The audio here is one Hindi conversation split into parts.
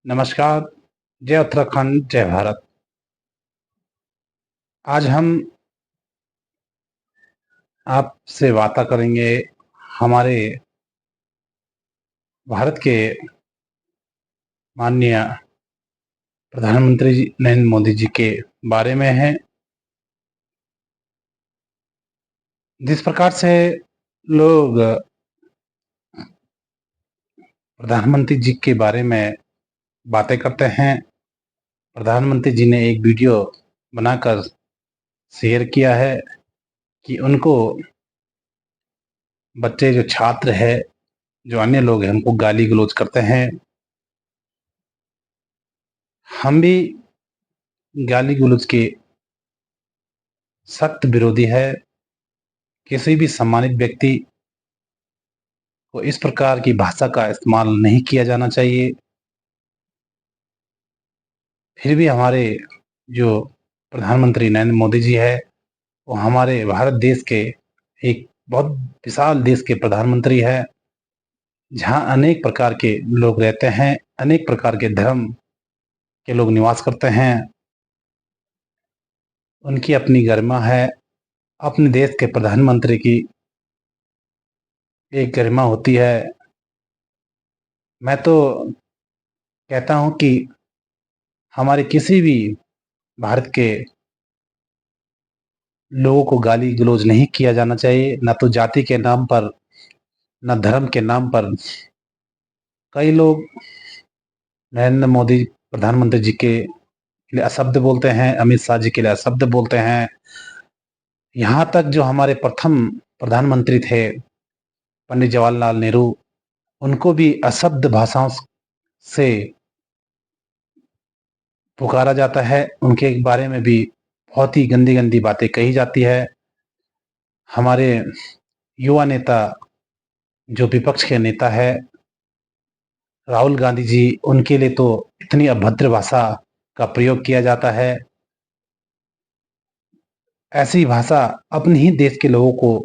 नमस्कार, जय उत्तराखंड, जय भारत। आज हम आपसे वार्ता करेंगे हमारे भारत के माननीय प्रधानमंत्री जी नरेंद्र मोदी जी के बारे में है। जिस प्रकार से लोग प्रधानमंत्री जी के बारे में बातें करते हैं, प्रधानमंत्री जी ने एक वीडियो बनाकर शेयर किया है कि उनको बच्चे जो छात्र है, जो अन्य लोग हैं, उनको गाली गलौज करते हैं। हम भी गाली गलौज के सख्त विरोधी है। किसी भी सम्मानित व्यक्ति को इस प्रकार की भाषा का इस्तेमाल नहीं किया जाना चाहिए। फिर भी हमारे जो प्रधानमंत्री नरेंद्र मोदी जी है, वो हमारे भारत देश के एक बहुत विशाल देश के प्रधानमंत्री है, जहाँ अनेक प्रकार के लोग रहते हैं, अनेक प्रकार के धर्म के लोग निवास करते हैं। उनकी अपनी गरिमा है। अपने देश के प्रधानमंत्री की एक गरिमा होती है। मैं तो कहता हूँ कि हमारे किसी भी भारत के लोगों को गाली गलौज नहीं किया जाना चाहिए, ना तो जाति के नाम पर, ना धर्म के नाम पर। कई लोग नरेंद्र मोदी प्रधानमंत्री जी के लिए अशब्द बोलते हैं, अमित शाह जी के लिए अशब्द बोलते हैं। यहाँ तक जो हमारे प्रथम प्रधानमंत्री थे, पंडित जवाहरलाल नेहरू, उनको भी अशब्द भाषाओं से पुकारा जाता है। उनके बारे में भी बहुत ही गंदी गंदी बातें कही जाती है। हमारे युवा नेता, जो विपक्ष के नेता है, राहुल गांधी जी, उनके लिए तो इतनी अभद्र भाषा का प्रयोग किया जाता है। ऐसी भाषा अपने ही देश के लोगों को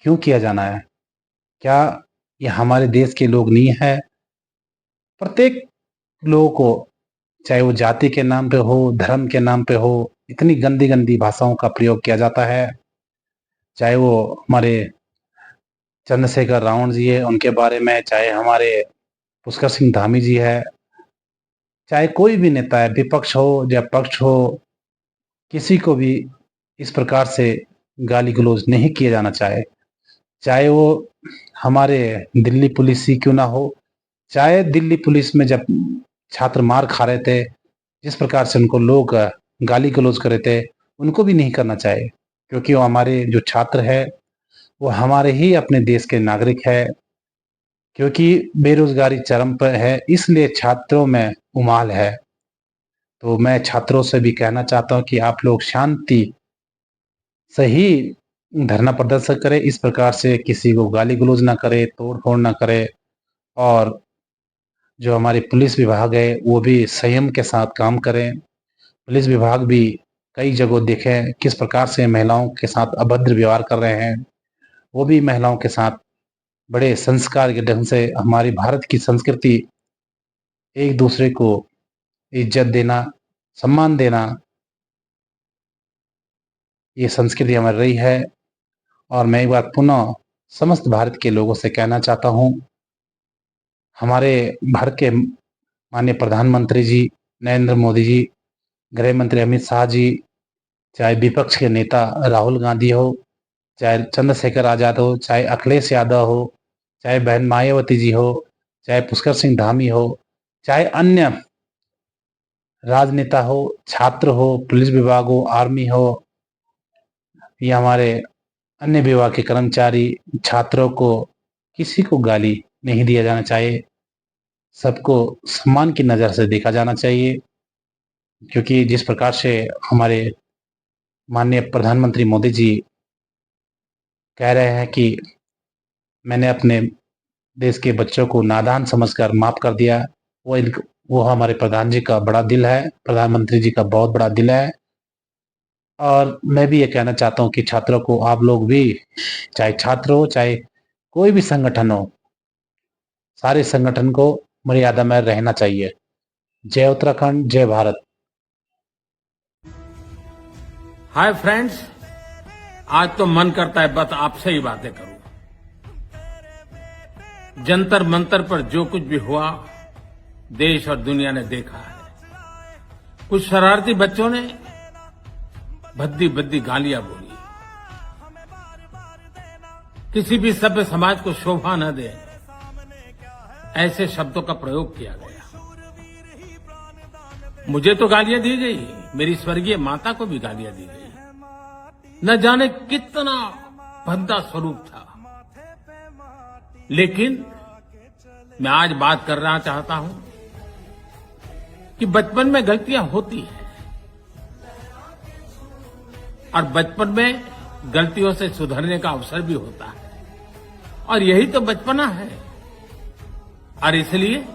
क्यों किया जाना है? क्या ये हमारे देश के लोग नहीं है? प्रत्येक लोगों को, चाहे वो जाति के नाम पे हो, धर्म के नाम पे हो, इतनी गंदी गंदी भाषाओं का प्रयोग किया जाता है। चाहे वो हमारे चंद्रशेखर रावण जी है, उनके बारे में, चाहे हमारे पुष्कर सिंह धामी जी है, चाहे कोई भी नेता है, विपक्ष हो या पक्ष हो, किसी को भी इस प्रकार से गाली गलौज नहीं किया जाना चाहिए। चाहे वो हमारे दिल्ली पुलिस ही क्यों ना हो। चाहे दिल्ली पुलिस में जब छात्र मार खा रहे थे, जिस प्रकार से उनको लोग गाली गलौज कर रहे थे, उनको भी नहीं करना चाहिए, क्योंकि वो हमारे जो छात्र है, वो हमारे ही अपने देश के नागरिक है। क्योंकि बेरोजगारी चरम पर है, इसलिए छात्रों में उमाल है। तो मैं छात्रों से भी कहना चाहता हूँ कि आप लोग शांति सही धरना प्रदर्शन करें। इस प्रकार से किसी को गाली गलौज ना करे, तोड़ फोड़ ना करे। और जो हमारी पुलिस विभाग है, वो भी संयम के साथ काम करें। पुलिस विभाग भी कई जगह देखें किस प्रकार से महिलाओं के साथ अभद्र व्यवहार कर रहे हैं। वो भी महिलाओं के साथ बड़े संस्कार के ढंग से, हमारी भारत की संस्कृति, एक दूसरे को इज्जत देना, सम्मान देना, ये संस्कृति हमारी रही है। और मैं एक बार पुनः समस्त भारत के लोगों से कहना चाहता हूँ, हमारे भारत के माननीय प्रधानमंत्री जी नरेंद्र मोदी जी, गृह मंत्री अमित शाह जी, चाहे विपक्ष के नेता राहुल गांधी हो, चाहे चंद्रशेखर आजाद हो, चाहे अखिलेश यादव हो, चाहे बहन मायावती जी हो, चाहे पुष्कर सिंह धामी हो, चाहे अन्य राजनेता हो, छात्र हो, पुलिस विभाग हो, आर्मी हो, या हमारे अन्य विभाग के कर्मचारी, छात्रों को किसी को गाली नहीं दिया जाना चाहिए। सबको सम्मान की नज़र से देखा जाना चाहिए। क्योंकि जिस प्रकार से हमारे माननीय प्रधानमंत्री मोदी जी कह रहे हैं कि मैंने अपने देश के बच्चों को नादान समझकर माफ कर दिया, वो हमारे प्रधान जी का बड़ा दिल है, प्रधानमंत्री जी का बहुत बड़ा दिल है। और मैं भी ये कहना चाहता हूँ कि छात्रों को, आप लोग भी, चाहे छात्र हो, चाहे कोई भी संगठन हो, सारे संगठन को मर्यादा में रहना चाहिए। जय उत्तराखंड, जय भारत। हाय फ्रेंड्स, आज तो मन करता है बस आपसे ही बातें करूं। जंतर मंतर पर जो कुछ भी हुआ देश और दुनिया ने देखा है। कुछ शरारती बच्चों ने भद्दी भद्दी गालियां बोली, किसी भी सभ्य समाज को शोभा न दे ऐसे शब्दों का प्रयोग किया गया। मुझे तो गालियां दी गई, मेरी स्वर्गीय माता को भी गालियां दी गई। न जाने कितना भद्दा स्वरूप था, लेकिन मैं आज बात करना चाहता हूं कि बचपन में गलतियां होती हैं और बचपन में गलतियों से सुधरने का अवसर भी होता है, और यही तो बचपना है। और इसलिए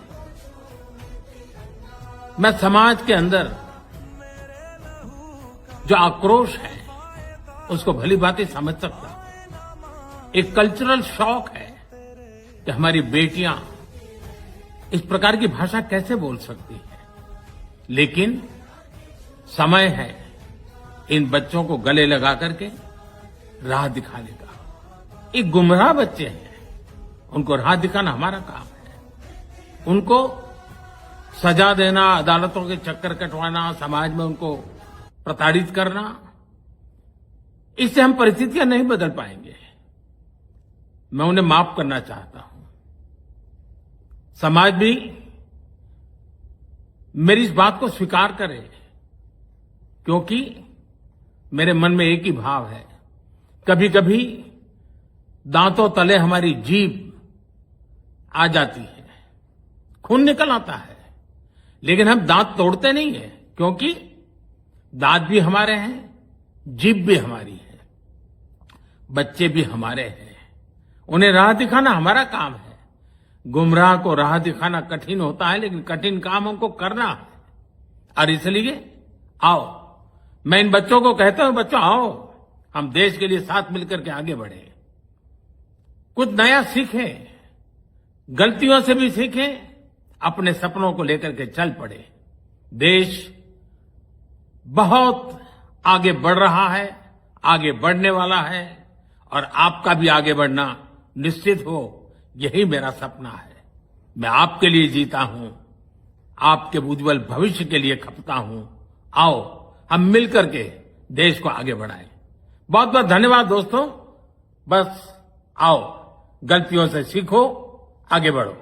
मैं समाज के अंदर जो आक्रोश है उसको भली भांति समझ सकता हूं। एक कल्चरल शॉक है कि हमारी बेटियां इस प्रकार की भाषा कैसे बोल सकती हैं, लेकिन समय है इन बच्चों को गले लगा करके राह दिखाने का। एक गुमराह बच्चे हैं, उनको राह दिखाना हमारा काम है। उनको सजा देना, अदालतों के चक्कर कटवाना, समाज में उनको प्रताड़ित करना, इससे हम परिस्थितियां नहीं बदल पाएंगे। मैं उन्हें माफ करना चाहता हूं। समाज भी मेरी इस बात को स्वीकार करे, क्योंकि मेरे मन में एक ही भाव है। कभी कभी दांतों तले हमारी जीभ आ जाती है, खून निकल आता है, लेकिन हम दांत तोड़ते नहीं है, क्योंकि दांत भी हमारे हैं, जीभ भी हमारी है, बच्चे भी हमारे हैं। उन्हें राह दिखाना हमारा काम है। गुमराह को राह दिखाना कठिन होता है, लेकिन कठिन काम हमको करना है। और इसलिए आओ, मैं इन बच्चों को कहता हूं, बच्चों आओ, हम देश के लिए साथ मिलकर के आगे बढ़े, कुछ नया सीखें, गलतियों से भी सीखें, अपने सपनों को लेकर के चल पड़े। देश बहुत आगे बढ़ रहा है, आगे बढ़ने वाला है, और आपका भी आगे बढ़ना निश्चित हो, यही मेरा सपना है। मैं आपके लिए जीता हूं, आपके उज्जवल भविष्य के लिए खपता हूं। आओ हम मिलकर के देश को आगे बढ़ाएं। बहुत बहुत धन्यवाद दोस्तों। बस आओ, गलतियों से सीखो, आगे बढ़ो।